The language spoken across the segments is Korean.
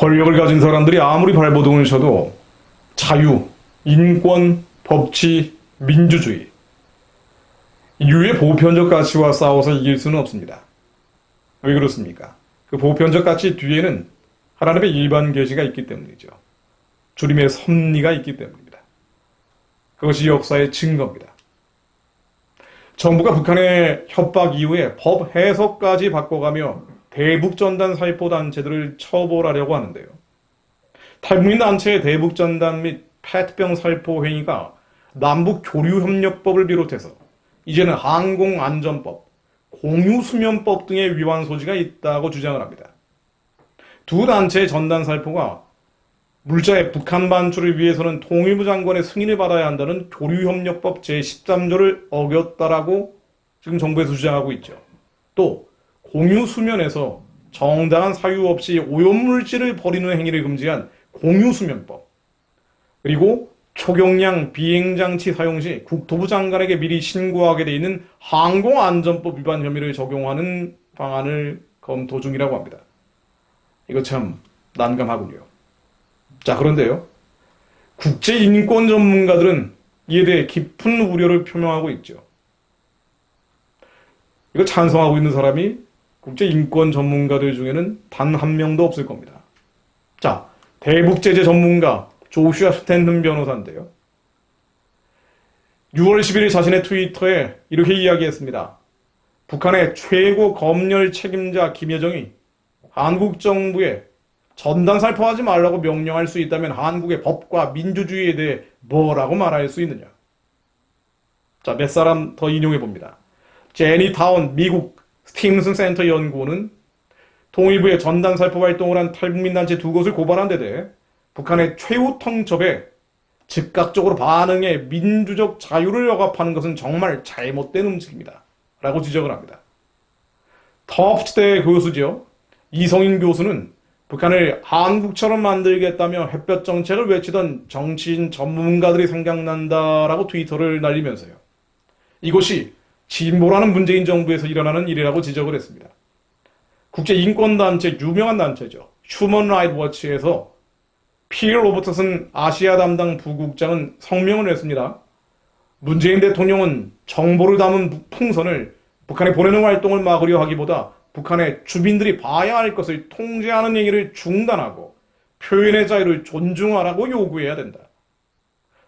권력을 가진 사람들이 아무리 발버둥을 쳐도 자유, 인권, 법치, 민주주의, 인류의 보편적 가치와 싸워서 이길 수는 없습니다. 왜 그렇습니까? 그 보편적 가치 뒤에는 하나님의 일반 계시가 있기 때문이죠. 주님의 섭리가 있기 때문입니다. 그것이 역사의 증거입니다. 정부가 북한의 협박 이후에 법 해석까지 바꿔가며 대북전단 살포 단체들을 처벌하려고 하는데요. 탈북민 단체의 대북전단 및 페트병 살포 행위가 남북교류협력법을 비롯해서 이제는 항공안전법, 공유수면법 등의 위반 소지가 있다고 주장을 합니다. 두 단체의 전단 살포가 물자의 북한 반출을 위해서는 통일부 장관의 승인을 받아야 한다는 교류협력법 제13조를 어겼다라고 지금 정부에서 주장하고 있죠. 또 공유수면에서 정당한 사유 없이 오염물질을 버리는 행위를 금지한 공유수면법, 그리고 초경량 비행장치 사용 시 국토부 장관에게 미리 신고하게 돼 있는 항공안전법 위반 혐의를 적용하는 방안을 검토 중이라고 합니다. 이거 참 난감하군요. 자, 그런데요. 국제인권 전문가들은 이에 대해 깊은 우려를 표명하고 있죠. 이거 찬성하고 있는 사람이 국제인권 전문가들 중에는 단 한 명도 없을 겁니다. 자, 대북제재 전문가 조슈아 스탠튼 변호사인데요. 6월 11일 자신의 트위터에 이렇게 이야기했습니다. 북한의 최고 검열 책임자 김여정이 한국 정부에 전단 살포하지 말라고 명령할 수 있다면 한국의 법과 민주주의에 대해 뭐라고 말할 수 있느냐. 자, 몇 사람 더 인용해 봅니다. 제니 타운 미국 스티븐슨 센터 연구원은 통일부의 전단 살포 활동을 한 탈북민 단체 두 곳을 고발한 데 대해 북한의 최후 통첩에 즉각적으로 반응해 민주적 자유를 억압하는 것은 정말 잘못된 움직임이다 라고 지적을 합니다. 터프트대 교수죠. 이성인 교수는 북한을 한국처럼 만들겠다며 햇볕 정책을 외치던 정치인 전문가들이 생각난다라고 트위터를 날리면서요. 이것이 진보라는 문재인 정부에서 일어나는 일이라고 지적을 했습니다. 국제인권단체 유명한 단체죠. 휴먼 라이트 워치에서 필 로버트슨 아시아 담당 부국장은 성명을 냈습니다. 문재인 대통령은 정보를 담은 풍선을 북한에 보내는 활동을 막으려 하기보다 북한의 주민들이 봐야 할 것을 통제하는 얘기를 중단하고 표현의 자유를 존중하라고 요구해야 된다.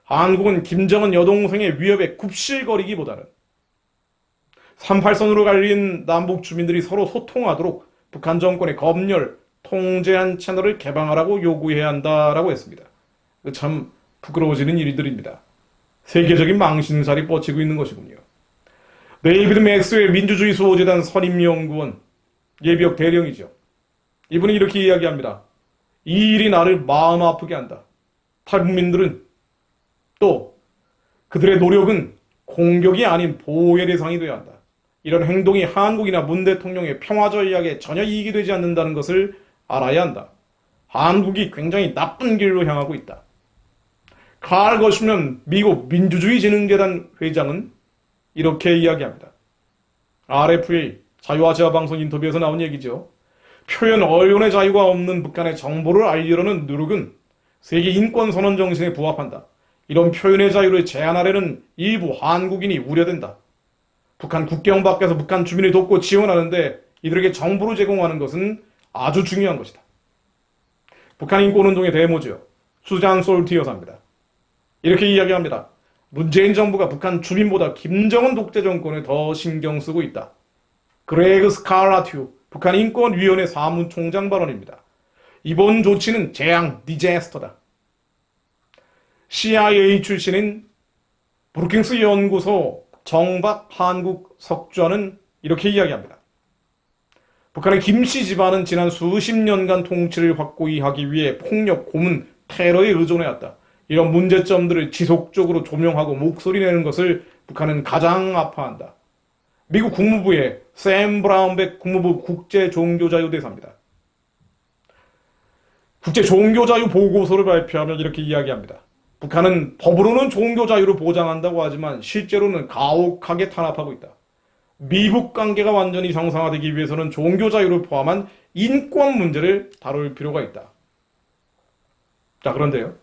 한국은 김정은 여동생의 위협에 굽실거리기보다는 38선으로 갈린 남북 주민들이 서로 소통하도록 북한 정권의 검열, 통제한 채널을 개방하라고 요구해야 한다라고 했습니다. 참 부끄러워지는 일들입니다. 세계적인 망신살이 뻗치고 있는 것이군요. 데이비드 맥스웰 민주주의 수호재단 선임연구원 예비역 대령이죠. 이분이 이렇게 이야기합니다. 이 일이 나를 마음 아프게 한다. 탈북민들은 또 그들의 노력은 공격이 아닌 보호의 대상이 되어야 한다. 이런 행동이 한국이나 문 대통령의 평화 전략에 전혀 이익이 되지 않는다는 것을 알아야 한다. 한국이 굉장히 나쁜 길로 향하고 있다. 칼 거시면 미국 민주주의진흥재단 회장은 이렇게 이야기합니다. RFA 자유아시아 방송 인터뷰에서 나온 얘기죠. 표현 언론의 자유가 없는 북한의 정보를 알리려는 노력은 세계 인권 선언 정신에 부합한다. 이런 표현의 자유를 제한하려는 일부 한국인이 우려된다. 북한 국경 밖에서 북한 주민을 돕고 지원하는데 이들에게 정보를 제공하는 것은 아주 중요한 것이다. 북한 인권운동의 대모죠. 수잔 솔티 여사입니다. 이렇게 이야기합니다. 문재인 정부가 북한 주민보다 김정은 독재 정권에 더 신경 쓰고 있다. 그레그 스칼라튜 북한 인권위원회 사무총장 발언입니다. 이번 조치는 재앙, 디제스터다. CIA 출신인 브루킹스 연구소 정박 한국 석좌는 이렇게 이야기합니다. 북한의 김씨 집안은 지난 수십 년간 통치를 확고히 하기 위해 폭력, 고문, 테러에 의존해왔다. 이런 문제점들을 지속적으로 조명하고 목소리 내는 것을 북한은 가장 아파한다. 미국 국무부의 샘 브라운백 국무부 국제종교자유대사입니다. 국제종교자유 보고서를 발표하며 이렇게 이야기합니다. 북한은 법으로는 종교자유를 보장한다고 하지만 실제로는 가혹하게 탄압하고 있다. 미북 관계가 완전히 정상화되기 위해서는 종교자유를 포함한 인권 문제를 다룰 필요가 있다. 자, 그런데요.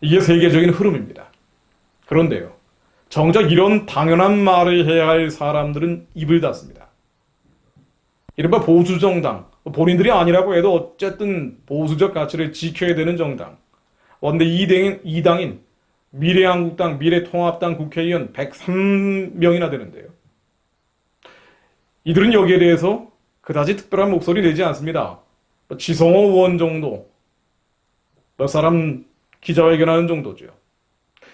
이게 세계적인 흐름입니다. 그런데요. 정작 이런 당연한 말을 해야 할 사람들은 입을 닫습니다. 이른바 보수정당, 본인들이 아니라고 해도 어쨌든 보수적 가치를 지켜야 되는 정당. 원내 2당인 미래한국당, 미래통합당 국회의원 103명이나 되는데요. 이들은 여기에 대해서 그다지 특별한 목소리 내지 않습니다. 지성호 의원 정도, 몇 사람 기자회견하는 정도죠.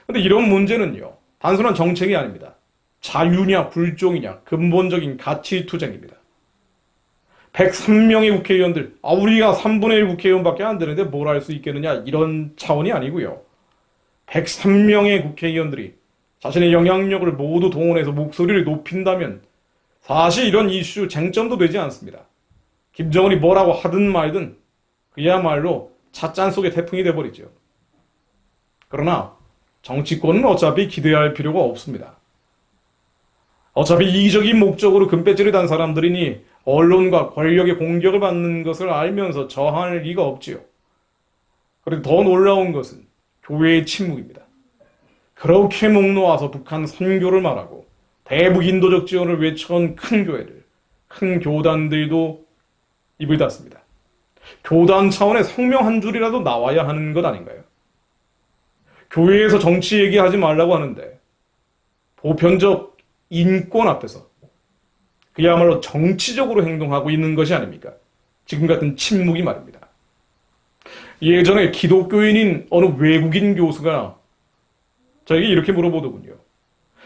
근데 이런 문제는요, 단순한 정책이 아닙니다. 자유냐 불종이냐 근본적인 가치 투쟁입니다. 103명의 국회의원들, 우리가 3분의 1 국회의원밖에 안 되는데 뭘 할 수 있겠느냐, 이런 차원이 아니고요. 103명의 국회의원들이 자신의 영향력을 모두 동원해서 목소리를 높인다면 사실 이런 이슈 쟁점도 되지 않습니다. 김정은이 뭐라고 하든 말든 그야말로 찻잔 속의 태풍이 돼버리죠. 그러나 정치권은 어차피 기대할 필요가 없습니다. 어차피 이기적인 목적으로 금배지를 단 사람들이니 언론과 권력의 공격을 받는 것을 알면서 저항할 리가 없지요. 그런데 더 놀라운 것은 교회의 침묵입니다. 그렇게 목 놓아서 북한 선교를 말하고 대북 인도적 지원을 외쳐온 큰 교회들, 큰 교단들도 입을 닫습니다. 교단 차원의 성명 한 줄이라도 나와야 하는 것 아닌가요? 교회에서 정치 얘기하지 말라고 하는데 보편적 인권 앞에서 그야말로 정치적으로 행동하고 있는 것이 아닙니까? 지금 같은 침묵이 말입니다. 예전에 기독교인인 어느 외국인 교수가 저에게 이렇게 물어보더군요.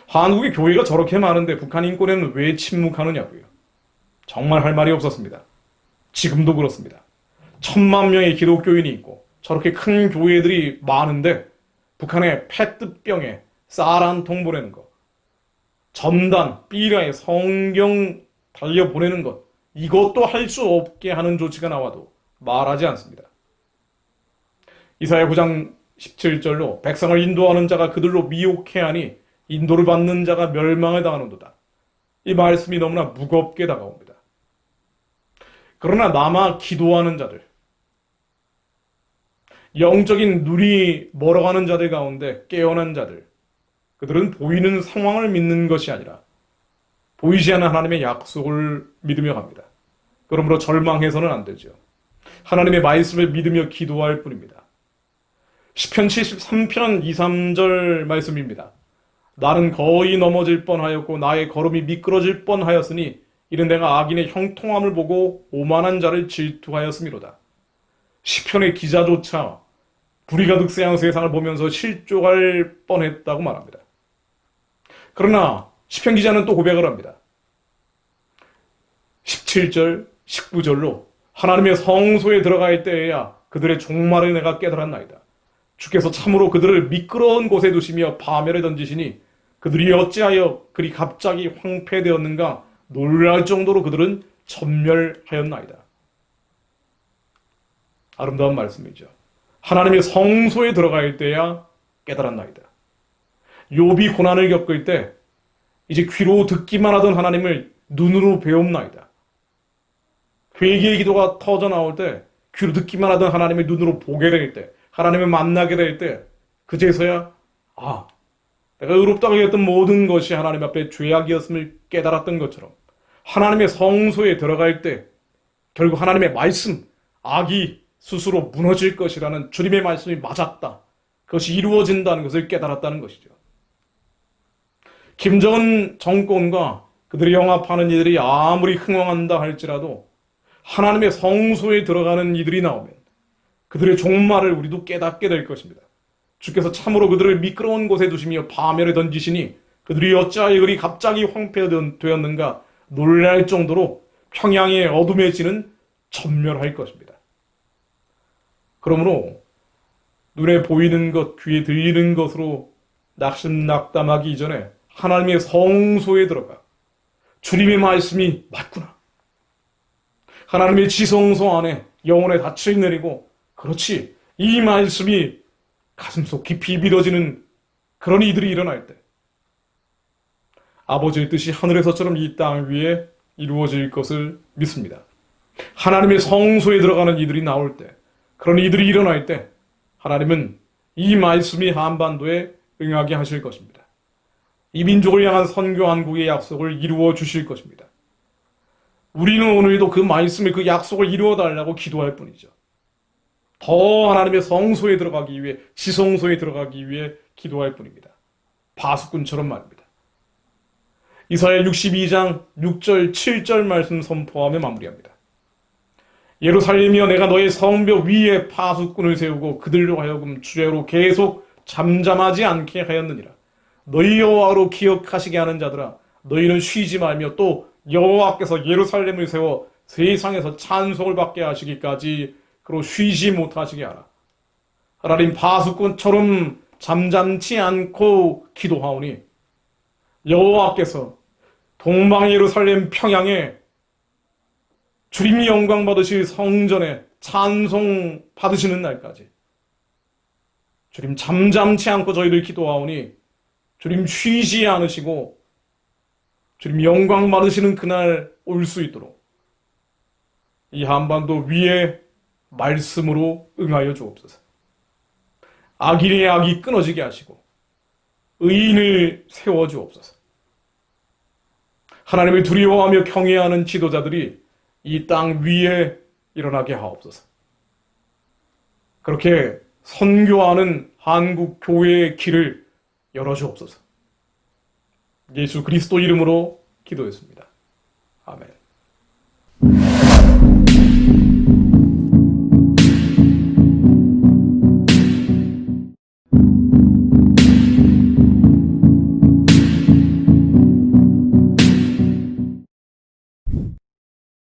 한국의 교회가 저렇게 많은데 북한 인권에는 왜 침묵하느냐고요. 정말 할 말이 없었습니다. 지금도 그렇습니다. 1,000만 명의 기독교인이 있고 저렇게 큰 교회들이 많은데 북한의 페트병에 쌀 한 통 보내는 것, 전단, 삐라에 성경 달려보내는 것, 이것도 할 수 없게 하는 조치가 나와도 말하지 않습니다. 이사야 9장 17절로 백성을 인도하는 자가 그들로 미혹해하니 인도를 받는 자가 멸망을 당하는도다. 이 말씀이 너무나 무겁게 다가옵니다. 그러나 남아 기도하는 자들, 영적인 눈이 멀어가는 자들 가운데 깨어난 자들, 그들은 보이는 상황을 믿는 것이 아니라 보이지 않는 하나님의 약속을 믿으며 갑니다. 그러므로 절망해서는 안 되죠. 하나님의 말씀을 믿으며 기도할 뿐입니다. 시편 73편 2, 3절 말씀입니다. 나는 거의 넘어질 뻔하였고 나의 걸음이 미끄러질 뻔하였으니 이는 내가 악인의 형통함을 보고 오만한 자를 질투하였음이로다. 시편의 기자조차 불의 가득 세상 세상을 보면서 실족할 뻔했다고 말합니다. 그러나 시편 기자는 또 고백을 합니다. 17절, 19절로 하나님의 성소에 들어갈 때에야 그들의 종말을 내가 깨달았나이다. 주께서 참으로 그들을 미끄러운 곳에 두시며 파멸에 던지시니 그들이 어찌하여 그리 갑자기 황폐되었는가 놀랄 정도로 그들은 전멸하였나이다. 아름다운 말씀이죠. 하나님의 성소에 들어갈 때야 깨달았나이다. 욥이 고난을 겪을 때 이제 귀로 듣기만 하던 하나님을 눈으로 배움나이다. 회개의 기도가 터져 나올 때 귀로 듣기만 하던 하나님을 눈으로 보게 될 때, 하나님을 만나게 될 때 그제서야 내가 의롭다고 여겼던 모든 것이 하나님 앞에 죄악이었음을 깨달았던 것처럼 하나님의 성소에 들어갈 때 결국 하나님의 말씀, 악이 스스로 무너질 것이라는 주님의 말씀이 맞았다. 그것이 이루어진다는 것을 깨달았다는 것이죠. 김정은 정권과 그들이 영합하는 이들이 아무리 흥황한다 할지라도 하나님의 성소에 들어가는 이들이 나오면 그들의 종말을 우리도 깨닫게 될 것입니다. 주께서 참으로 그들을 미끄러운 곳에 두시며 파멸에 던지시니 그들이 어찌하여 그리 갑자기 황폐되었는가 놀랄 정도로 평양의 어둠의 진은 전멸할 것입니다. 그러므로 눈에 보이는 것, 귀에 들리는 것으로 낙심낙담하기 이전에 하나님의 성소에 들어가 주님의 말씀이 맞구나. 하나님의 지성소 안에 영혼의 닻을 내리고 그렇지, 이 말씀이 가슴속 깊이 믿어지는 그런 이들이 일어날 때 아버지의 뜻이 하늘에서처럼 이 땅 위에 이루어질 것을 믿습니다. 하나님의 성소에 들어가는 이들이 나올 때 그런 이들이 일어날 때 하나님은 이 말씀이 한반도에 응하게 하실 것입니다. 이 민족을 향한 선교한국의 약속을 이루어 주실 것입니다. 우리는 오늘도 그 말씀을, 그 약속을 이루어 달라고 기도할 뿐이죠. 더 하나님의 성소에 들어가기 위해, 지성소에 들어가기 위해 기도할 뿐입니다. 파수꾼처럼 말입니다. 이사야 62장 6절 7절 말씀 선포하며 마무리합니다. 예루살렘이여, 내가 너의 성벽 위에 파수꾼을 세우고 그들로 하여금 주야로 계속 잠잠하지 않게 하였느니라. 너희 여호와로 기억하시게 하는 자들아, 너희는 쉬지 말며 또 여호와께서 예루살렘을 세워 세상에서 찬송을 받게 하시기까지 그로 쉬지 못하시게 하라. 하나님, 파수꾼처럼 잠잠치 않고 기도하오니 여호와께서 동방 예루살렘 평양에 주님 영광 받으실 성전에 찬송 받으시는 날까지 주님 잠잠치 않고 저희들 기도하오니 주님 쉬지 않으시고 주님 영광 받으시는 그날 올 수 있도록 이 한반도 위에 말씀으로 응하여 주옵소서. 악인의 악이 끊어지게 하시고 의인을 세워 주옵소서. 하나님을 두려워하며 경외하는 지도자들이 이 땅 위에 일어나게 하옵소서. 그렇게 선교하는 한국 교회의 길을 열어주옵소서. 예수 그리스도 이름으로 기도했습니다. 아멘.